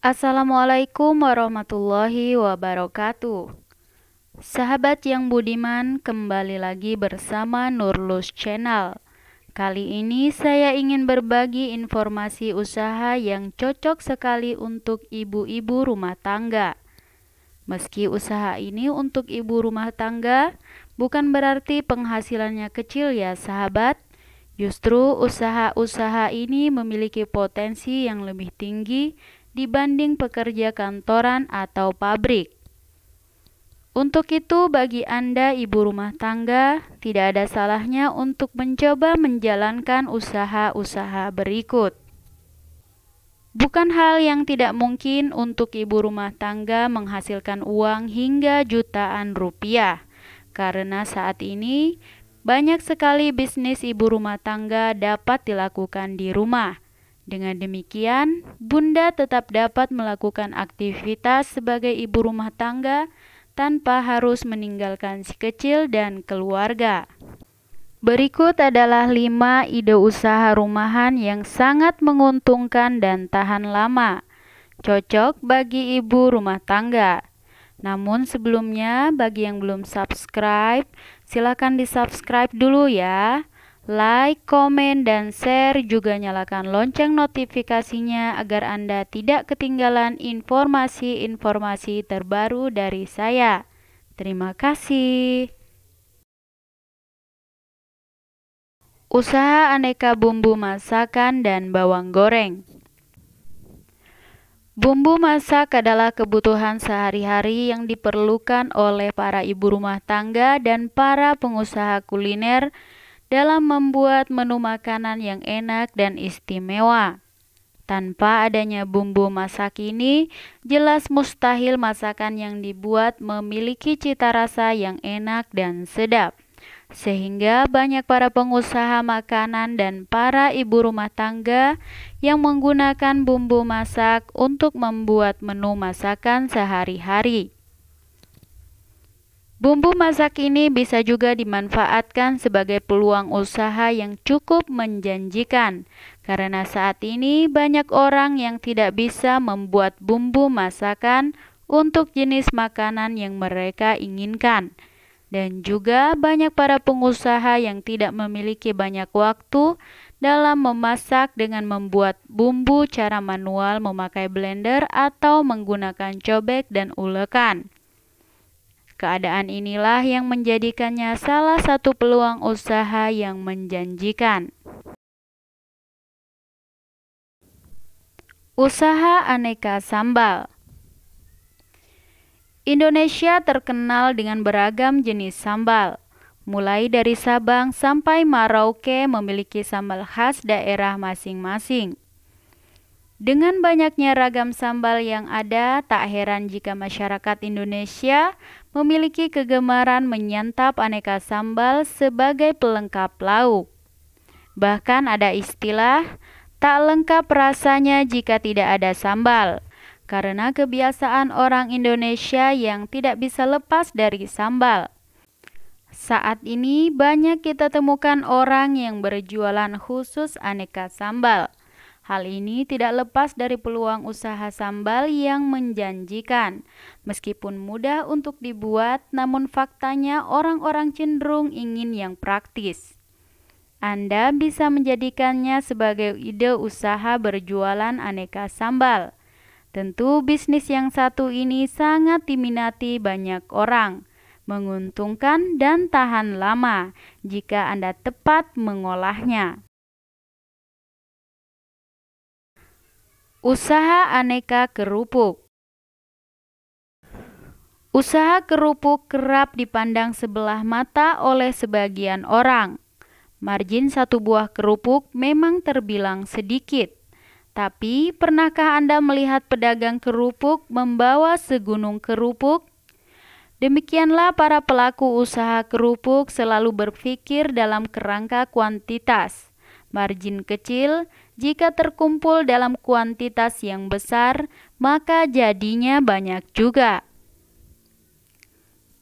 Assalamualaikum warahmatullahi wabarakatuh. Sahabat yang budiman, kembali lagi bersama Nurlus Channel. Kali ini saya ingin berbagi informasi usaha yang cocok sekali untuk ibu-ibu rumah tangga. Meski usaha ini untuk ibu rumah tangga, bukan berarti penghasilannya kecil ya sahabat. Justru usaha-usaha ini memiliki potensi yang lebih tinggi dibanding pekerja kantoran atau pabrik. Untuk itu, bagi Anda ibu rumah tangga, tidak ada salahnya untuk mencoba menjalankan usaha-usaha berikut. Bukan hal yang tidak mungkin untuk ibu rumah tangga menghasilkan uang hingga jutaan rupiah, karena saat ini banyak sekali bisnis ibu rumah tangga dapat dilakukan di rumah. Dengan demikian, Bunda tetap dapat melakukan aktivitas sebagai ibu rumah tangga tanpa harus meninggalkan si kecil dan keluarga. Berikut adalah 5 ide usaha rumahan yang sangat menguntungkan dan tahan lama, cocok bagi ibu rumah tangga. Namun sebelumnya, bagi yang belum subscribe, silakan di-subscribe dulu ya. Like, komen, dan share, juga nyalakan lonceng notifikasinya agar Anda tidak ketinggalan informasi-informasi terbaru dari saya. Terima kasih. Usaha aneka bumbu masakan dan bawang goreng. Bumbu masak adalah kebutuhan sehari-hari yang diperlukan oleh para ibu rumah tangga dan para pengusaha kuliner dalam membuat menu makanan yang enak dan istimewa. Tanpa adanya bumbu masak ini, jelas mustahil masakan yang dibuat memiliki cita rasa yang enak dan sedap. Sehingga banyak para pengusaha makanan dan para ibu rumah tangga yang menggunakan bumbu masak untuk membuat menu masakan sehari-hari. Bumbu masak ini bisa juga dimanfaatkan sebagai peluang usaha yang cukup menjanjikan, karena saat ini banyak orang yang tidak bisa membuat bumbu masakan untuk jenis makanan yang mereka inginkan. Dan juga banyak para pengusaha yang tidak memiliki banyak waktu dalam memasak dengan membuat bumbu cara manual memakai blender atau menggunakan cobek dan ulekan. Keadaan inilah yang menjadikannya salah satu peluang usaha yang menjanjikan. Usaha aneka sambal. Indonesia terkenal dengan beragam jenis sambal. Mulai dari Sabang sampai Merauke memiliki sambal khas daerah masing-masing. Dengan banyaknya ragam sambal yang ada, tak heran jika masyarakat Indonesia memiliki kegemaran menyantap aneka sambal sebagai pelengkap lauk. Bahkan ada istilah, tak lengkap rasanya jika tidak ada sambal, karena kebiasaan orang Indonesia yang tidak bisa lepas dari sambal. Saat ini banyak kita temukan orang yang berjualan khusus aneka sambal. Hal ini tidak lepas dari peluang usaha sambal yang menjanjikan. Meskipun mudah untuk dibuat, namun faktanya orang-orang cenderung ingin yang praktis. Anda bisa menjadikannya sebagai ide usaha berjualan aneka sambal. Tentu bisnis yang satu ini sangat diminati banyak orang, menguntungkan dan tahan lama jika Anda tepat mengolahnya. Usaha aneka kerupuk. Usaha kerupuk kerap dipandang sebelah mata oleh sebagian orang. Margin satu buah kerupuk memang terbilang sedikit. Tapi, pernahkah Anda melihat pedagang kerupuk membawa segunung kerupuk? Demikianlah para pelaku usaha kerupuk selalu berpikir dalam kerangka kuantitas. Margin kecil, jika terkumpul dalam kuantitas yang besar, maka jadinya banyak juga.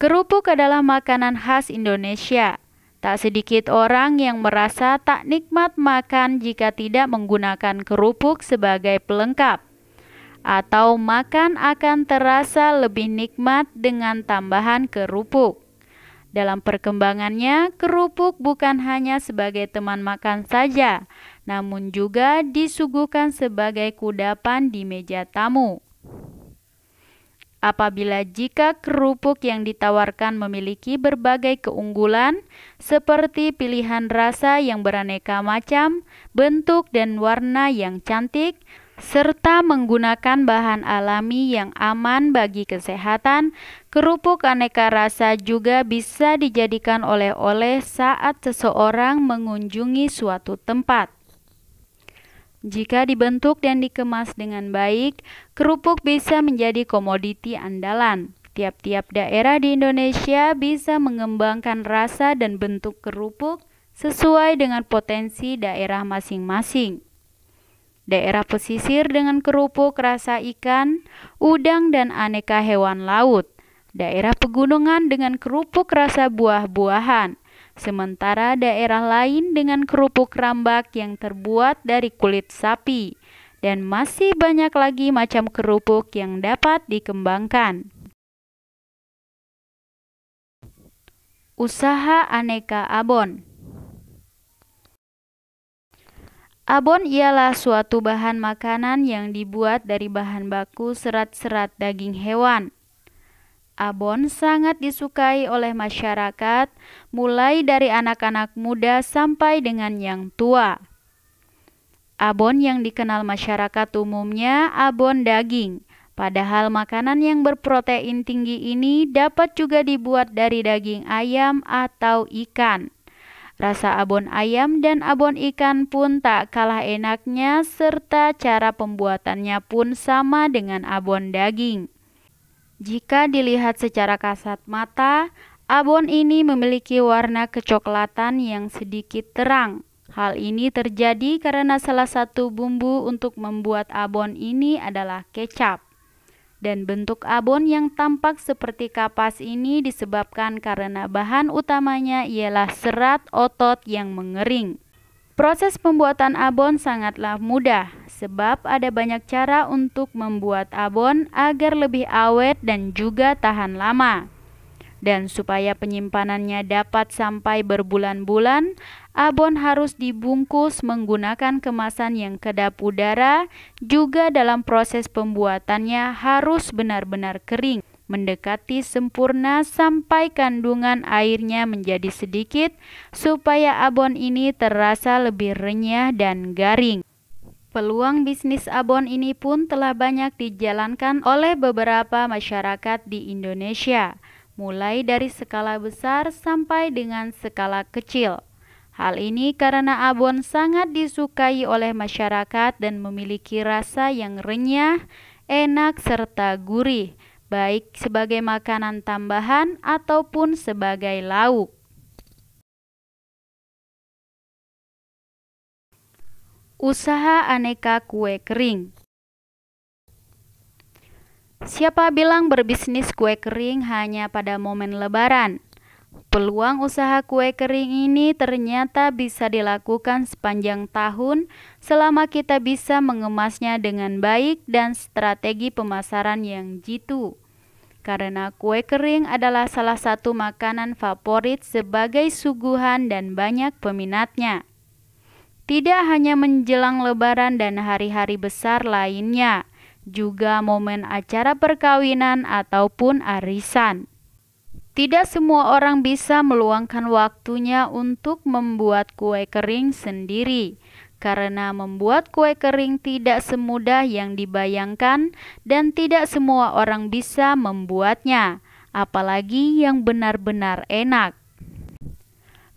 Kerupuk adalah makanan khas Indonesia. Tak sedikit orang yang merasa tak nikmat makan jika tidak menggunakan kerupuk sebagai pelengkap. atau makan akan terasa lebih nikmat dengan tambahan kerupuk. Dalam perkembangannya, kerupuk bukan hanya sebagai teman makan saja, namun juga disuguhkan sebagai kudapan di meja tamu. Apabila jika kerupuk yang ditawarkan memiliki berbagai keunggulan, seperti pilihan rasa yang beraneka macam, bentuk dan warna yang cantik, serta menggunakan bahan alami yang aman bagi kesehatan, kerupuk aneka rasa juga bisa dijadikan oleh-oleh saat seseorang mengunjungi suatu tempat. Jika dibentuk dan dikemas dengan baik, kerupuk bisa menjadi komoditi andalan. Tiap-tiap daerah di Indonesia bisa mengembangkan rasa dan bentuk kerupuk sesuai dengan potensi daerah masing-masing. Daerah pesisir dengan kerupuk rasa ikan, udang dan aneka hewan laut. Daerah pegunungan dengan kerupuk rasa buah-buahan. Sementara daerah lain dengan kerupuk rambak yang terbuat dari kulit sapi. Dan masih banyak lagi macam kerupuk yang dapat dikembangkan. Usaha aneka abon. Abon ialah suatu bahan makanan yang dibuat dari bahan baku serat-serat daging hewan. Abon sangat disukai oleh masyarakat, mulai dari anak-anak muda sampai dengan yang tua. Abon yang dikenal masyarakat umumnya abon daging, padahal makanan yang berprotein tinggi ini dapat juga dibuat dari daging ayam atau ikan. Rasa abon ayam dan abon ikan pun tak kalah enaknya, serta cara pembuatannya pun sama dengan abon daging. Jika dilihat secara kasat mata, abon ini memiliki warna kecoklatan yang sedikit terang. Hal ini terjadi karena salah satu bumbu untuk membuat abon ini adalah kecap. Dan bentuk abon yang tampak seperti kapas ini disebabkan karena bahan utamanya ialah serat otot yang mengering. Proses pembuatan abon sangatlah mudah, sebab ada banyak cara untuk membuat abon agar lebih awet dan juga tahan lama. Dan supaya penyimpanannya dapat sampai berbulan-bulan, abon harus dibungkus menggunakan kemasan yang kedap udara. Juga dalam proses pembuatannya harus benar-benar kering, mendekati sempurna sampai kandungan airnya menjadi sedikit, supaya abon ini terasa lebih renyah dan garing. Peluang bisnis abon ini pun telah banyak dijalankan oleh beberapa masyarakat di Indonesia, mulai dari skala besar sampai dengan skala kecil. Hal ini karena abon sangat disukai oleh masyarakat dan memiliki rasa yang renyah, enak serta gurih, baik sebagai makanan tambahan ataupun sebagai lauk. Usaha aneka kue kering. Siapa bilang berbisnis kue kering hanya pada momen Lebaran? Peluang usaha kue kering ini ternyata bisa dilakukan sepanjang tahun selama kita bisa mengemasnya dengan baik dan strategi pemasaran yang jitu. Karena kue kering adalah salah satu makanan favorit sebagai suguhan dan banyak peminatnya. Tidak hanya menjelang Lebaran dan hari-hari besar lainnya, juga momen acara perkawinan ataupun arisan. Tidak semua orang bisa meluangkan waktunya untuk membuat kue kering sendiri, karena membuat kue kering tidak semudah yang dibayangkan dan tidak semua orang bisa membuatnya, apalagi yang benar-benar enak.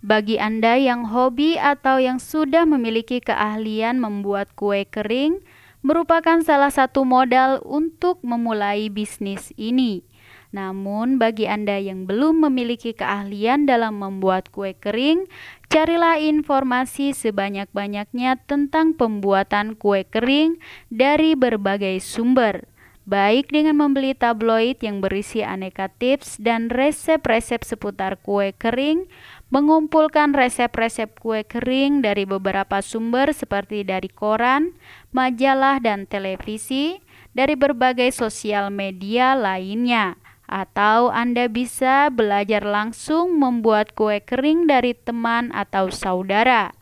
Bagi Anda yang hobi atau yang sudah memiliki keahlian membuat kue kering, merupakan salah satu modal untuk memulai bisnis ini. Namun bagi Anda yang belum memiliki keahlian dalam membuat kue kering, carilah informasi sebanyak-banyaknya tentang pembuatan kue kering dari berbagai sumber, baik dengan membeli tabloid yang berisi aneka tips dan resep-resep seputar kue kering, mengumpulkan resep-resep kue kering dari beberapa sumber seperti dari koran, majalah, dan televisi, dari berbagai sosial media lainnya. Atau Anda bisa belajar langsung membuat kue kering dari teman atau saudara.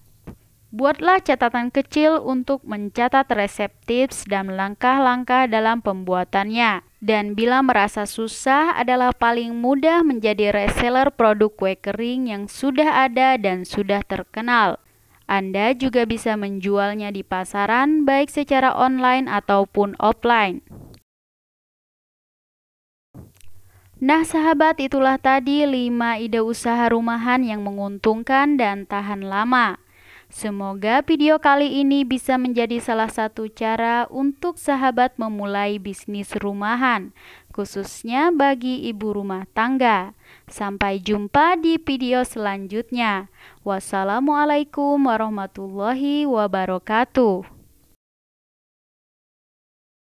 Buatlah catatan kecil untuk mencatat resep, tips, dan langkah-langkah dalam pembuatannya. Dan bila merasa susah, adalah paling mudah menjadi reseller produk kue kering yang sudah ada dan sudah terkenal. Anda juga bisa menjualnya di pasaran, baik secara online ataupun offline. Nah sahabat, itulah tadi 5 ide usaha rumahan yang menguntungkan dan tahan lama. Semoga video kali ini bisa menjadi salah satu cara untuk sahabat memulai bisnis rumahan, khususnya bagi ibu rumah tangga. Sampai jumpa di video selanjutnya. Wassalamualaikum warahmatullahi wabarakatuh.